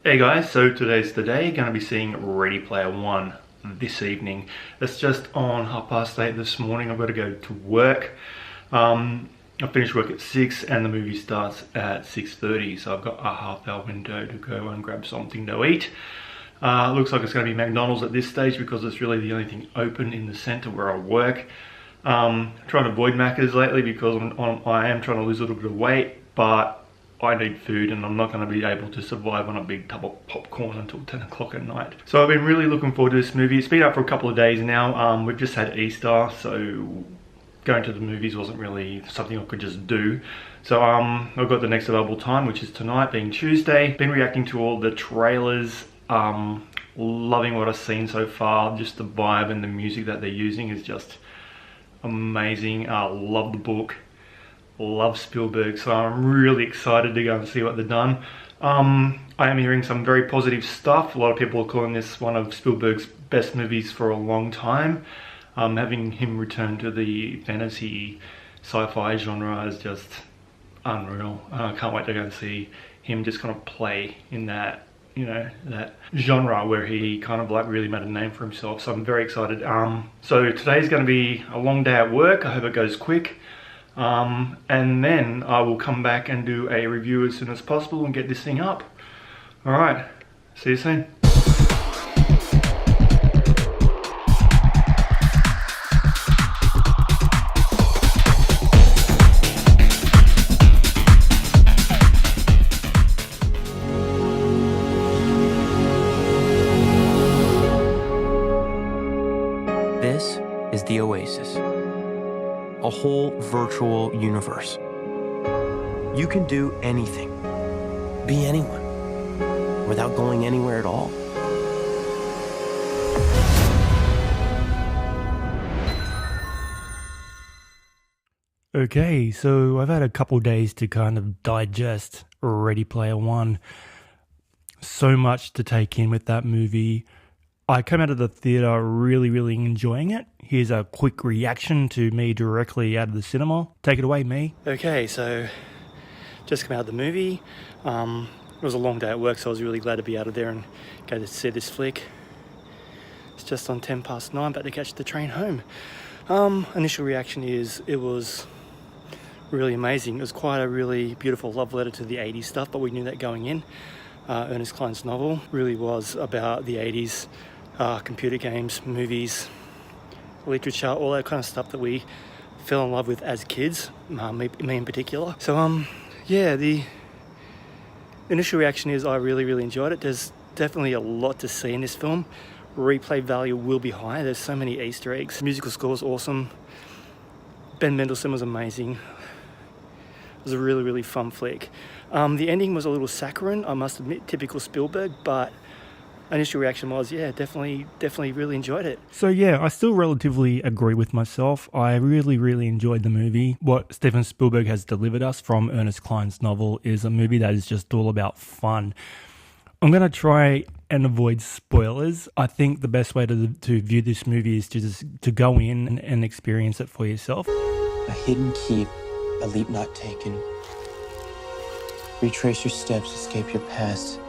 Hey guys, so today's the day. Going to be seeing Ready Player One this evening. It's just on 8:30 this morning. I've got to go to work. I finish work at 6 and the movie starts at 6:30, so I've got a half-hour window to go and grab something to eat. Looks like it's going to be McDonald's at this stage because it's really the only thing open in the centre where I work. Trying to avoid Macca's lately because I am trying to lose a little bit of weight, but I need food and I'm not going to be able to survive on a big tub of popcorn until 10 o'clock at night. So I've been really looking forward to this movie. It's been out for a couple of days now. We've just had Easter, so going to the movies wasn't really something I could just do. So I've got the next available time, which is tonight, being Tuesday. Been reacting to all the trailers. Loving what I've seen so far. Just the vibe and the music that they're using is just amazing. Love the book. Love Spielberg, so I'm really excited to go and see what they've done. I am hearing some very positive stuff. A lot of people are calling this one of Spielberg's best movies for a long time. Having him return to the fantasy sci-fi genre is just unreal. I can't wait to go and see him just kind of play in that, you know, that genre where he kind of like really made a name for himself. So I'm very excited. So today's going to be a long day at work. I hope it goes quick. And then I will come back and do a review as soon as possible and get this thing up. Alright, see you soon. This is the Oasis. A whole virtual universe. You can do anything, be anyone, without going anywhere at all. Okay, so I've had a couple days to kind of digest Ready Player One. So much to take in with that movie. I came out of the theatre really enjoying it. Here's a quick reaction to me directly out of the cinema. Take it away, me. Okay, so just come out of the movie. It was a long day at work, so I was really glad to be out of there and go to see this flick. It's just on 9:10, about to catch the train home. Initial reaction is it was really amazing. It was quite a really beautiful love letter to the 80s stuff, but we knew that going in. Ernest Cline's novel really was about the 80s. Computer games, movies, literature, all that kind of stuff that we fell in love with as kids, me in particular. So yeah, the initial reaction is I really enjoyed it. There's definitely a lot to see in this film. Replay value will be high. There's so many Easter eggs. Musical score was awesome. Ben Mendelsohn was amazing. It was a really fun flick. The ending was a little saccharine, I must admit, typical Spielberg, but initial reaction was, yeah, definitely really enjoyed it. So yeah, I still relatively agree with myself. I really enjoyed the movie. What Steven Spielberg has delivered us from Ernest Cline's novel is a movie that is just all about fun. I'm going to try and avoid spoilers. I think the best way to view this movie is to go in and experience it for yourself. A hidden keep, a leap not taken. Retrace your steps, escape your past.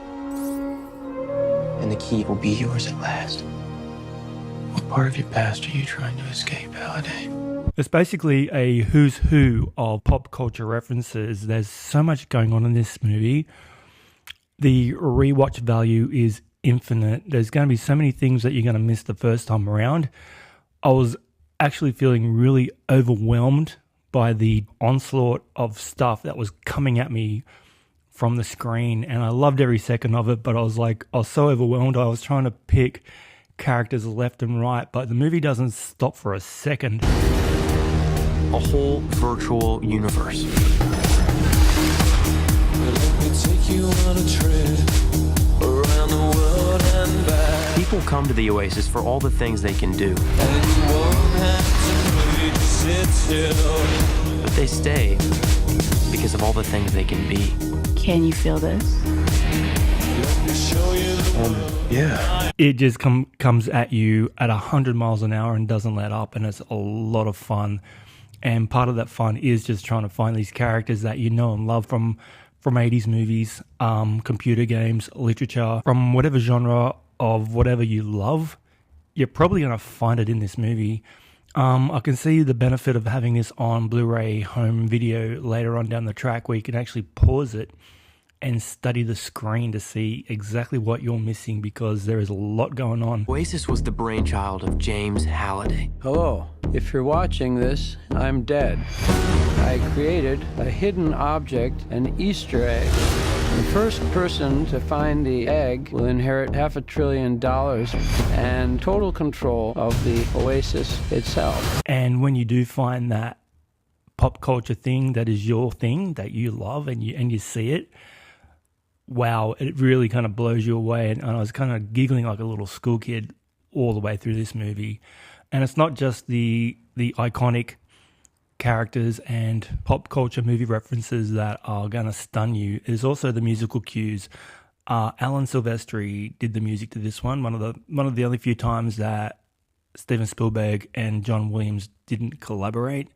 And the key will be yours at last. What part of your past are you trying to escape, Halliday? It's basically a who's who of pop culture references. There's so much going on in this movie. The rewatch value is infinite. There's going to be so many things that you're going to miss the first time around. I was actually feeling really overwhelmed by the onslaught of stuff that was coming at me from the screen, and I loved every second of it, but I was so overwhelmed. I was trying to pick characters left and right, but the movie doesn't stop for a second. A whole virtual universe. Let me take you on a trip around the world and back. People come to the Oasis for all the things they can do. And you won't have to sit still. But they stay because of all the things they can be. Can you feel this? Let me show you the Yeah. It just comes at you at 100 miles an hour and doesn't let up, and it's a lot of fun. And part of that fun is just trying to find these characters that you know and love from from 80s movies, computer games, literature, from whatever genre of whatever you love, you're probably going to find it in this movie. I can see the benefit of having this on Blu-ray home video later on down the track, where you can actually pause it and study the screen to see exactly what you're missing, because there is a lot going on. Oasis was the brainchild of James Halliday. Hello. If you're watching this, I'm dead. I created a hidden object, an Easter egg. The first person to find the egg will inherit $500 billion and total control of the Oasis itself. And when you do find that pop culture thing that is your thing, that you love, and you see it, wow, it really kind of blows you away. And I was kind of giggling like a little school kid all the way through this movie. And it's not just the iconic characters and pop culture movie references that are going to stun you. It's also the musical cues. Alan Silvestri did the music to this one. One of the only few times that Steven Spielberg and John Williams didn't collaborate.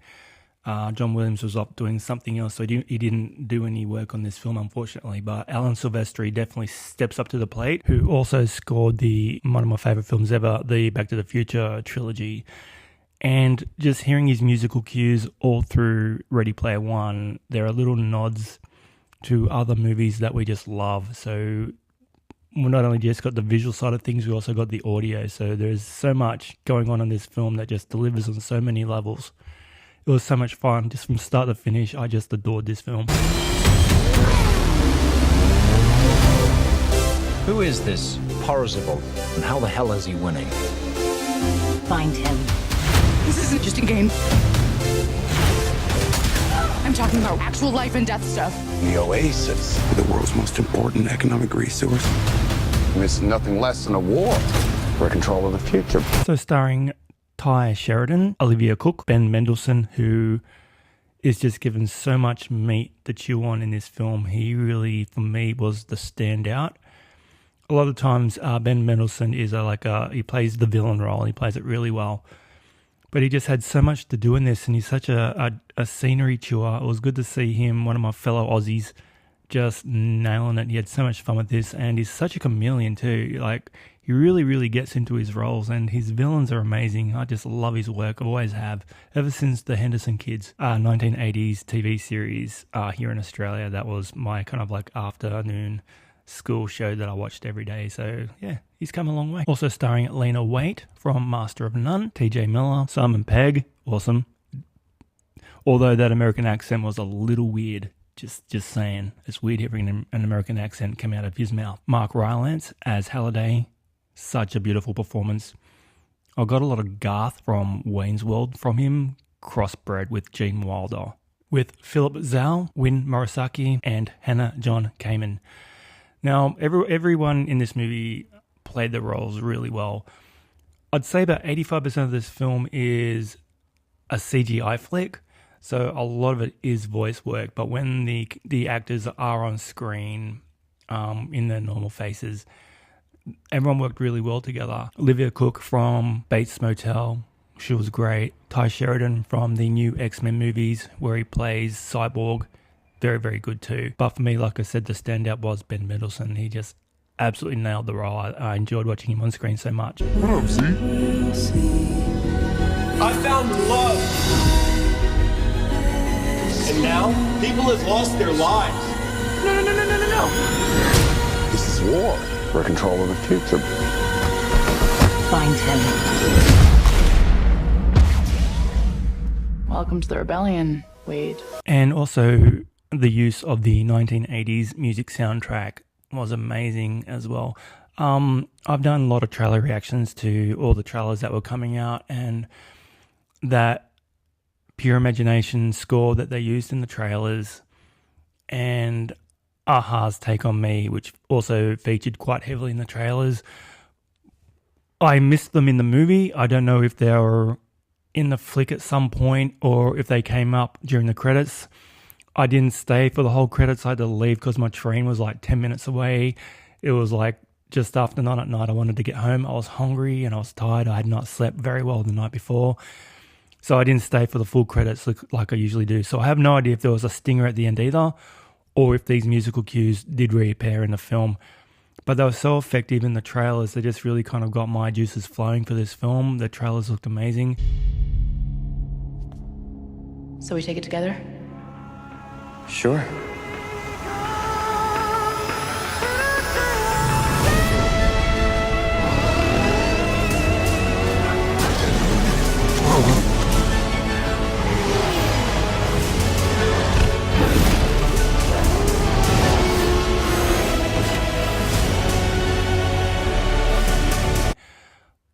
John Williams was off doing something else, so he didn't do any work on this film, unfortunately. But Alan Silvestri definitely steps up to the plate, who also scored one of my favourite films ever, the Back to the Future trilogy. And just hearing his musical cues all through Ready Player One, there are little nods to other movies that we just love. So we not only just got the visual side of things, we also got the audio. So there's so much going on in this film that just delivers on so many levels. It was so much fun, just from start to finish. I just adored this film. Who is this Parzival, and how the hell is he winning? Find him. This isn't just a game. I'm talking about actual life and death stuff. The Oasis, the world's most important economic resource. It's nothing less than a war for control of the future. So starring Ty Sheridan, Olivia Cook, Ben Mendelsohn, who is just given so much meat to chew on in this film. He really, for me, was the standout. A lot of times, Ben Mendelsohn is he plays the villain role. He plays it really well. But he just had so much to do in this, and he's such a scenery chewer. It was good to see him, one of my fellow Aussies, just nailing it. He had so much fun with this, and he's such a chameleon too. He really, really gets into his roles, and his villains are amazing. I just love his work. I always have. Ever since the Henderson Kids 1980s TV series here in Australia, that was my kind of afternoon school show that I watched every day. So yeah, he's come a long way. Also starring Lena Waite from Master of None, TJ Miller, Simon Pegg, awesome. Although that American accent was a little weird. Just saying. It's weird hearing an American accent come out of his mouth. Mark Rylance as Halliday. Such a beautiful performance. I got a lot of Garth from Wayne's World from him, crossbred with Gene Wilder. With Philip Zhao, Win Morisaki, and Hannah John Kamen. Now, everyone in this movie played the roles really well. I'd say about 85% of this film is a CGI flick, so a lot of it is voice work. But when the actors are on screen in their normal faces, everyone worked really well together. Olivia Cook from Bates Motel, she was great. Ty Sheridan from the new X-Men movies, where he plays Cyborg, very, very good too. But for me, like I said, the standout was Ben Mendelsohn. He just absolutely nailed the role. I enjoyed watching him on screen so much. What up, Z? I found love. And now, people have lost their lives. No. This is war for control of the future. Find him. Welcome to the rebellion, Wade. And also, the use of the 1980s music soundtrack was amazing as well. I've done a lot of trailer reactions to all the trailers that were coming out, and that Pure Imagination score that they used in the trailers, and Aha's Take on Me, which also featured quite heavily in the trailers. I missed them in the movie. I don't know if they were in the flick at some point or if they came up during the credits. I didn't stay for the whole credits. I had to leave because my train was 10 minutes away. It was just after 9 at night. I wanted to get home. I was hungry and I was tired. I had not slept very well the night before. So I didn't stay for the full credits like I usually do. So I have no idea if there was a stinger at the end either, or if these musical cues did reappear in the film. But they were so effective in the trailers, they just really kind of got my juices flowing for this film. The trailers looked amazing. So we take it together? Sure.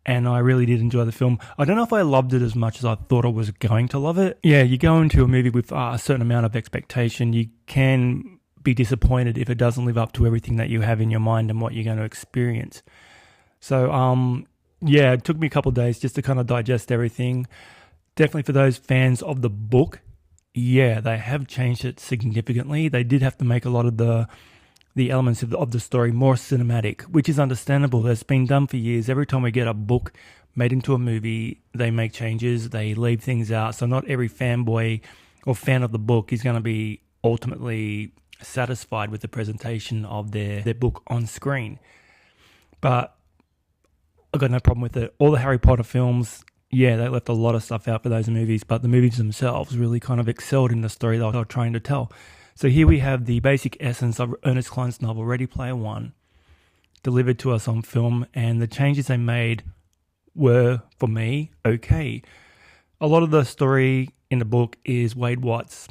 And I really did enjoy the film. I don't know if I loved it as much as I thought I was going to love it. Yeah, you go into a movie with a certain amount of expectation. You can be disappointed if it doesn't live up to everything that you have in your mind and what you're going to experience. So, yeah, it took me a couple of days just to kind of digest everything. Definitely for those fans of the book, yeah, they have changed it significantly. They did have to make a lot of the elements of the story more cinematic, which is understandable. That's been done for years. Every time we get a book made into a movie, they make changes, they leave things out. So not every fanboy or fan of the book is going to be ultimately satisfied with the presentation of their book on screen. But I've got no problem with it. All the Harry Potter films, yeah, they left a lot of stuff out for those movies, but the movies themselves really kind of excelled in the story that they were trying to tell. So here we have the basic essence of Ernest Cline's novel, Ready Player One, delivered to us on film, and the changes they made were, for me, okay. A lot of the story in the book is Wade Watts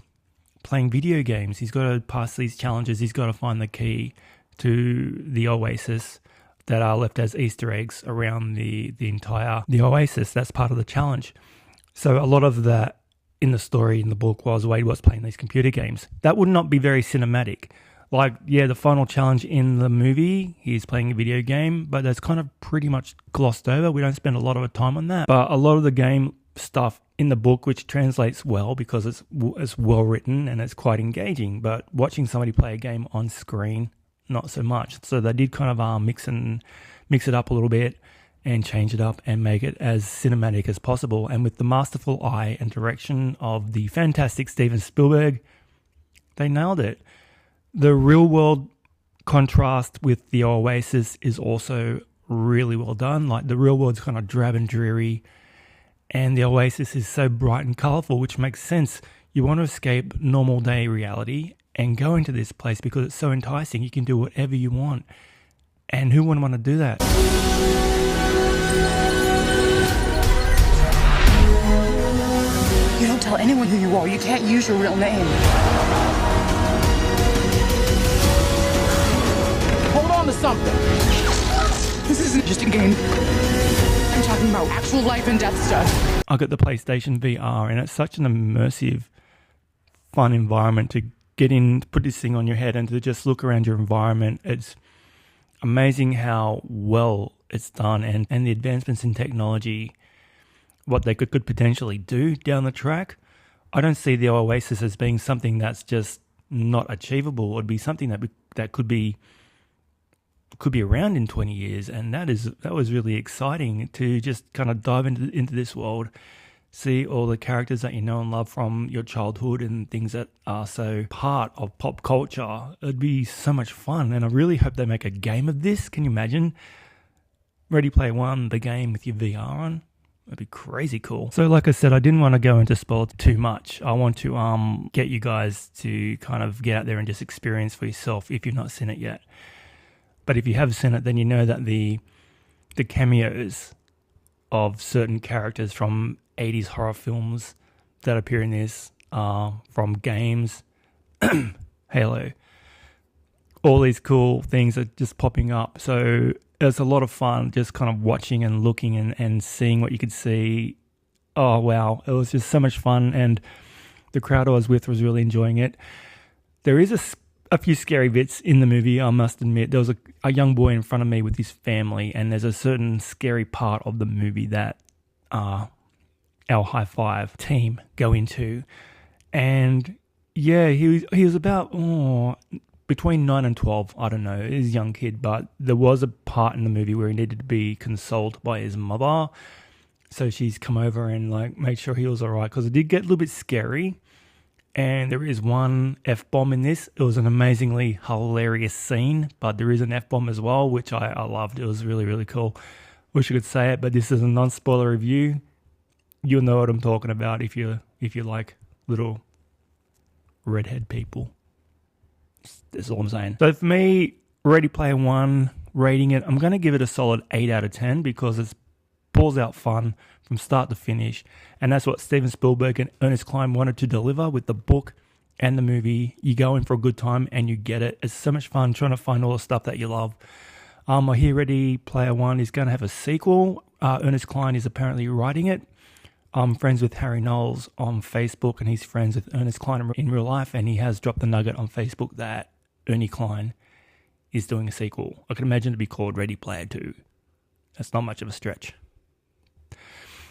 playing video games. He's got to pass these challenges. He's got to find the key to the oasis that are left as Easter eggs around the oasis. That's part of the challenge. So a lot of that in the story in the book was Wade Watts playing these computer games. That would not be very cinematic. Like, yeah, the final challenge in the movie, he's playing a video game, but that's kind of pretty much glossed over. We don't spend a lot of time on that. But a lot of the game stuff in the book, which translates well because it's well written and it's quite engaging, but watching somebody play a game on screen, not so much. So they did kind of mix it up a little bit and change it up and make it as cinematic as possible. And with the masterful eye and direction of the fantastic Steven Spielberg, they nailed it. The real world contrast with the oasis is also really well done. Like, the real world's kind of drab and dreary, and the oasis is so bright and colourful, which makes sense. You want to escape normal day reality and go into this place because it's so enticing. You can do whatever you want. And who wouldn't want to do that? You don't tell anyone who you are. You can't use your real name. Hold on to something. This isn't just a game. I'm talking about actual life and death stuff. I got the PlayStation VR, and it's such an immersive, fun environment to get in, to put this thing on your head and to just look around your environment. It's amazing how well it's done, and the advancements in technology, what they could potentially do down the track. I don't see the oasis as being something that's just not achievable. It would be something that could be around in 20 years, and that was really exciting to just kind of dive into this world, see all the characters that you know and love from your childhood and things that are so part of pop culture. It'd be so much fun, and I really hope they make a game of this. Can you imagine Ready Player One, the game with your VR on? That'd be crazy cool. So like I said, I didn't want to go into spoil too much. I want to get you guys to kind of get out there and just experience for yourself if you've not seen it yet. But if you have seen it, then you know that the cameos of certain characters from 80s horror films that appear in this are from games, Halo. All these cool things are just popping up. So it's a lot of fun just kind of watching and looking and seeing what you could see. Oh, wow. It was just so much fun, and the crowd I was with was really enjoying it. There is a few scary bits in the movie, I must admit. There was a young boy in front of me with his family, and there's a certain scary part of the movie that our High Five team go into. And yeah, he was about between 9 and 12, I don't know. He's a young kid, but there was a part in the movie where he needed to be consoled by his mother. So she's come over and like made sure he was all right, because it did get a little bit scary. And there is one F-bomb in this. It was an amazingly hilarious scene, but there is an F-bomb as well, which I loved. It was really, really cool. Wish I could say it, but this is a non-spoiler review. You'll know what I'm talking about if you like little redhead people. That's all I'm saying. So for me, Ready Player One, rating it, I'm going to give it a solid 8 out of 10 because it's balls out fun from start to finish. And that's what Steven Spielberg and Ernest Cline wanted to deliver with the book and the movie. You go in for a good time and you get it. It's so much fun trying to find all the stuff that you love. I hear Ready Player One is going to have a sequel. Ernest Cline is apparently writing it. I'm friends with Harry Knowles on Facebook, and he's friends with Ernest Cline in real life, and he has dropped the nugget on Facebook that Ernie Cline is doing a sequel. I can imagine it to be called Ready Player 2. That's not much of a stretch.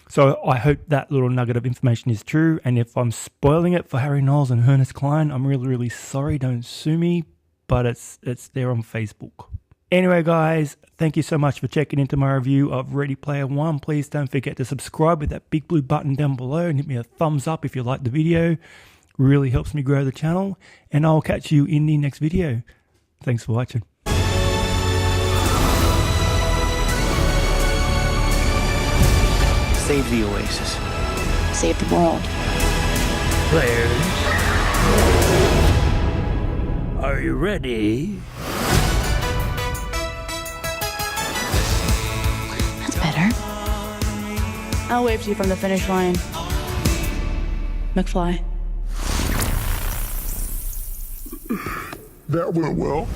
So I hope that little nugget of information is true, and if I'm spoiling it for Harry Knowles and Ernest Cline, I'm really, really sorry. Don't sue me, but it's there on Facebook. Anyway, guys, thank you so much for checking into my review of Ready Player One. Please don't forget to subscribe with that big blue button down below and hit me a thumbs up if you like the video. Really helps me grow the channel, and I'll catch you in the next video. Thanks for watching. Save the Oasis. Save the world. Players, are you ready? That's better. I'll wave to you from the finish line. McFly. That went well.